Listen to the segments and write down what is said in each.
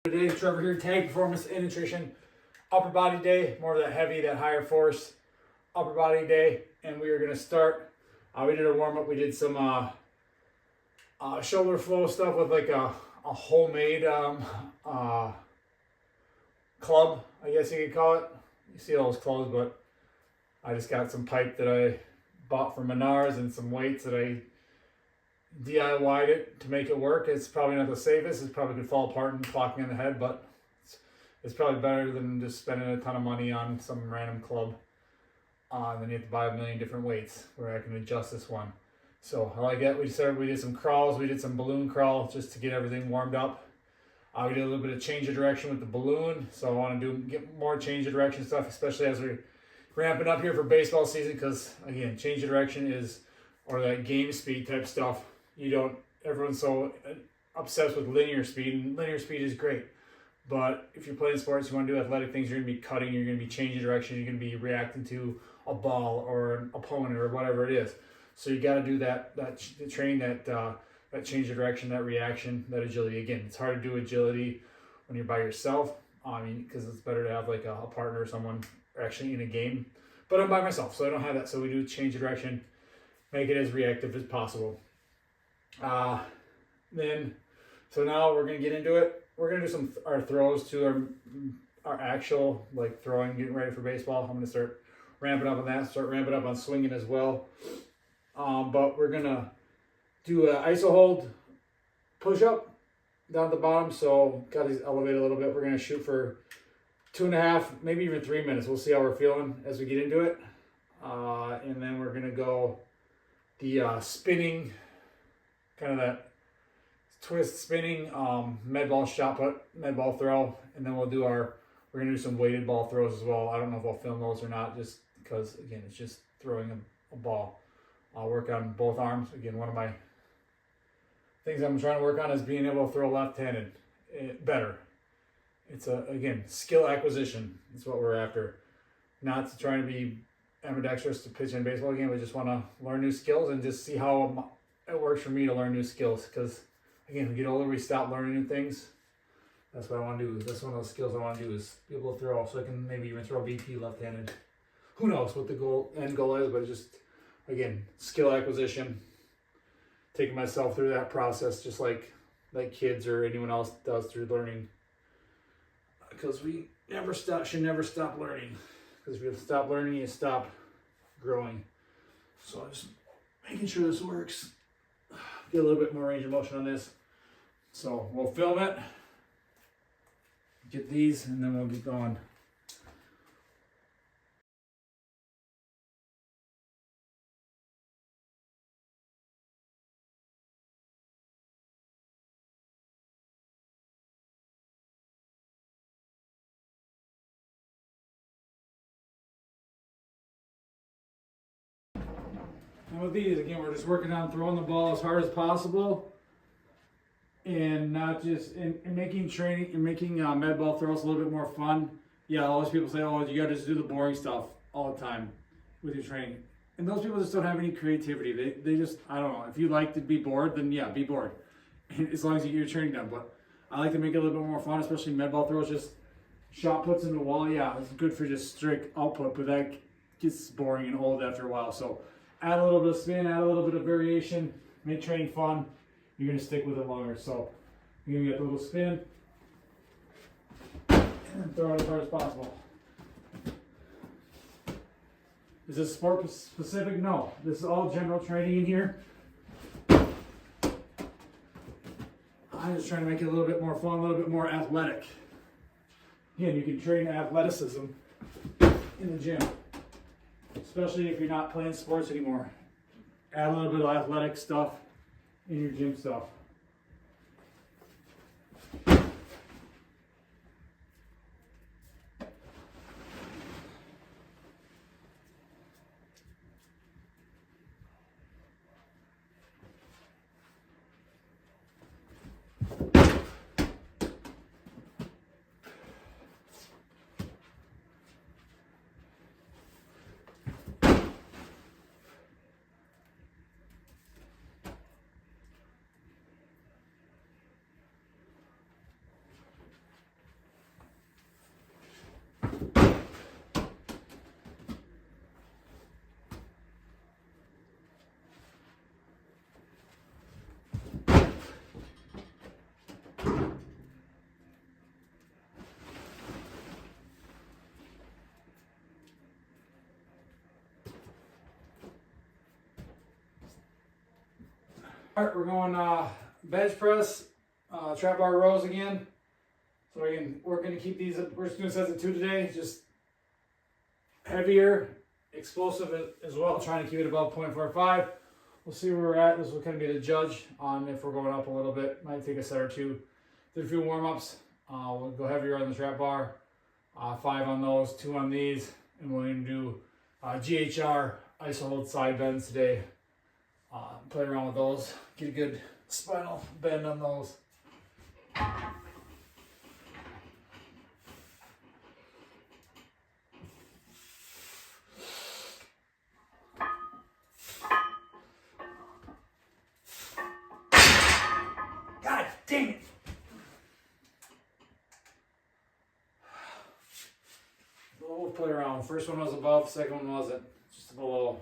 Today, Trevor here, Tag Performance and Nutrition, upper body day, more of that heavy, that higher force upper body day. And we are going to start, we did a warm up, we did some shoulder flow stuff with like a homemade club, I guess you could call it. You see all those clothes, but I just got some pipe that I bought from Menards and some weights that I DIY'd it to make it work. It's probably not the safest. It probably could fall apart and clock me in the head, but it's probably better than just spending a ton of money on some random club. Then you have to buy a million different weights where I can adjust this one. So I like that. We did some crawls. We did some balloon crawl just to get everything warmed up. We did a little bit of change of direction with the balloon. So I want to get more change of direction stuff, especially as we're ramping up here for baseball season, because again, change of direction is, or that game speed type stuff. Everyone's so obsessed with linear speed, and linear speed is great. But if you're playing sports, you want to do athletic things, you're going to be cutting, you're going to be changing direction, you're going to be reacting to a ball or an opponent or whatever it is. So you got to do that train that change of direction, that reaction, that agility. Again, it's hard to do agility when you're by yourself. Because it's better to have like a partner or someone actually in a game. But I'm by myself, so I don't have that. So we do change of direction, make it as reactive as possible. So now we're gonna get into it. We're gonna do our throws to our actual like throwing, getting ready for baseball. I'm gonna start ramping up on that. Start ramping up on swinging as well. But we're gonna do an iso hold push up down at the bottom. So got these elevated a little bit. We're gonna shoot for 2.5, maybe even 3 minutes. We'll see how we're feeling as we get into it. And then we're gonna go the spinning, kind of that twist spinning med ball shot put, med ball throw, and then we're gonna do some weighted ball throws as well. I don't know if I'll film those or not, just because again it's just throwing a ball. I'll work on both arms. Again, one of my things I'm trying to work on is being able to throw left-handed better. It's again, skill acquisition. That's what we're after. Not to try to be ambidextrous to pitch in baseball game. We just want to learn new skills and just see how it works for me to learn new skills. Because again, we get older, we stop learning new things. That's what I want to do. That's one of those skills I want to do, is be able to throw, so I can maybe even throw BP left-handed. Who knows what the end goal is, but just again, skill acquisition. Taking myself through that process, just like kids or anyone else does through learning. Because we should never stop learning. Because if you stop learning, you stop growing. So I'm just making sure this works. Get a little bit more range of motion on this. So we'll film it, get these, and then we'll get going. And with these, again, we're just working on throwing the ball as hard as possible, and not just making med ball throws a little bit more fun. Yeah, all those people say, "Oh, you got to just do the boring stuff all the time with your training," and those people just don't have any creativity. They just, I don't know. If you like to be bored, then yeah, be bored, as long as you get your training done. But I like to make it a little bit more fun, especially med ball throws. Just shot puts in the wall. Yeah, it's good for just strict output, but that gets boring and old after a while. So add a little bit of spin, add a little bit of variation, make training fun. You're going to stick with it longer. So you're going to get a little spin and throw it as hard as possible. Is this sport specific? No. This is all general training in here. I'm just trying to make it a little bit more fun, a little bit more athletic. Again, you can train athleticism in the gym, especially if you're not playing sports anymore. Add a little bit of athletic stuff in your gym stuff. All right, we're going bench press, trap bar rows again. So we're gonna keep these. We're just doing sets of 2 today. Just heavier, explosive as well. Trying to keep it above 0.45. We'll see where we're at. This will kind of be the judge on if we're going up a little bit. Might take a set or 2. Did a few warm ups. We'll go heavier on the trap bar. 5 on those, 2 on these, and we're gonna do GHR iso hold side bends today. Play around with those, get a good spinal bend on those. God dang it! We'll play around. First one was above, second one wasn't. Just below.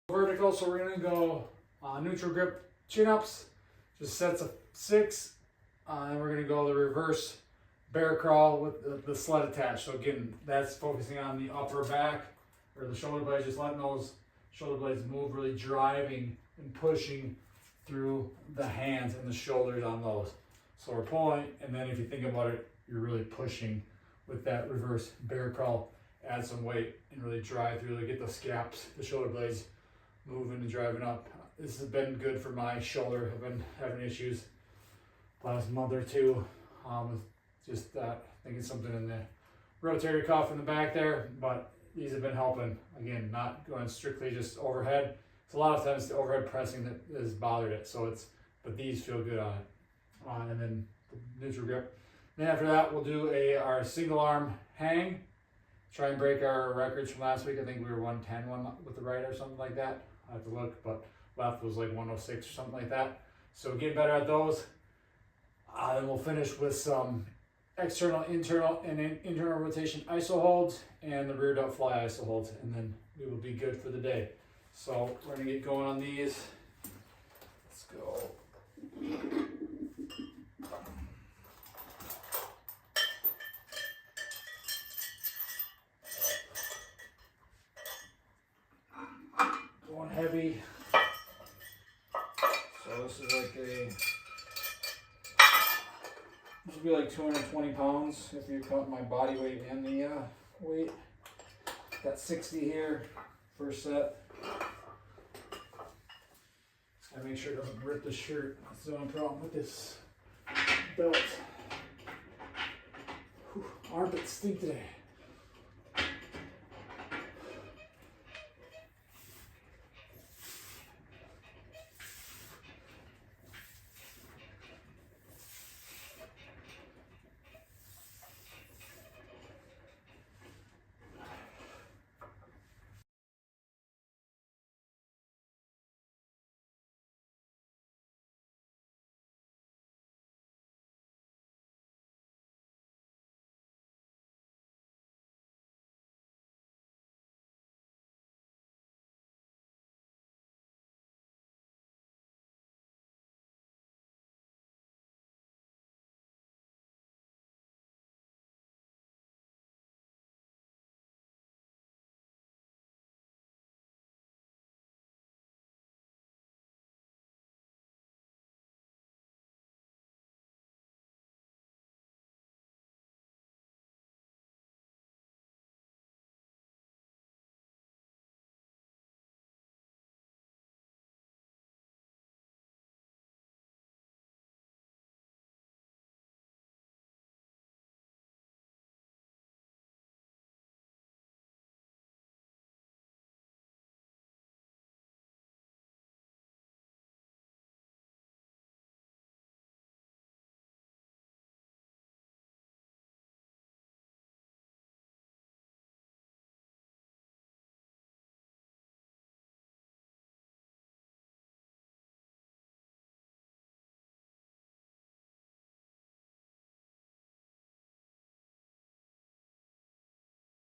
Vertical, so we're gonna go neutral grip chin-ups, just sets of 6, and we're gonna go the reverse bear crawl with the sled attached. So again, that's focusing on the upper back or the shoulder blades, just letting those shoulder blades move, really driving and pushing through the hands and the shoulders on those. So we're pulling, and then if you think about it, you're really pushing with that reverse bear crawl. Add some weight and really drive through to get the scaps, the shoulder blades moving and driving up. This has been good for my shoulder. I've been having issues last month or 2 with just thinking something in the rotator cuff in the back there, but these have been helping. Again, not going strictly just overhead. It's a lot of times the overhead pressing that has bothered it. But these feel good on it. And then the neutral grip. Then after that, we'll do our single arm hang. Try and break our records from last week. I think we were 110 with the right or something like that. I have to look, but left was like 106 or something like that. So get better at those. Then we'll finish with some external, internal, and internal rotation iso holds and the rear delt fly iso holds, and then we will be good for the day. So we're gonna get going on these. Let's go. Going heavy. So this is like this would be like 220 pounds if you count my body weight and the weight. Got 60 here, first set. Just gotta make sure it doesn't rip the shirt. That's the only problem with this belt. Whew, armpits stink today.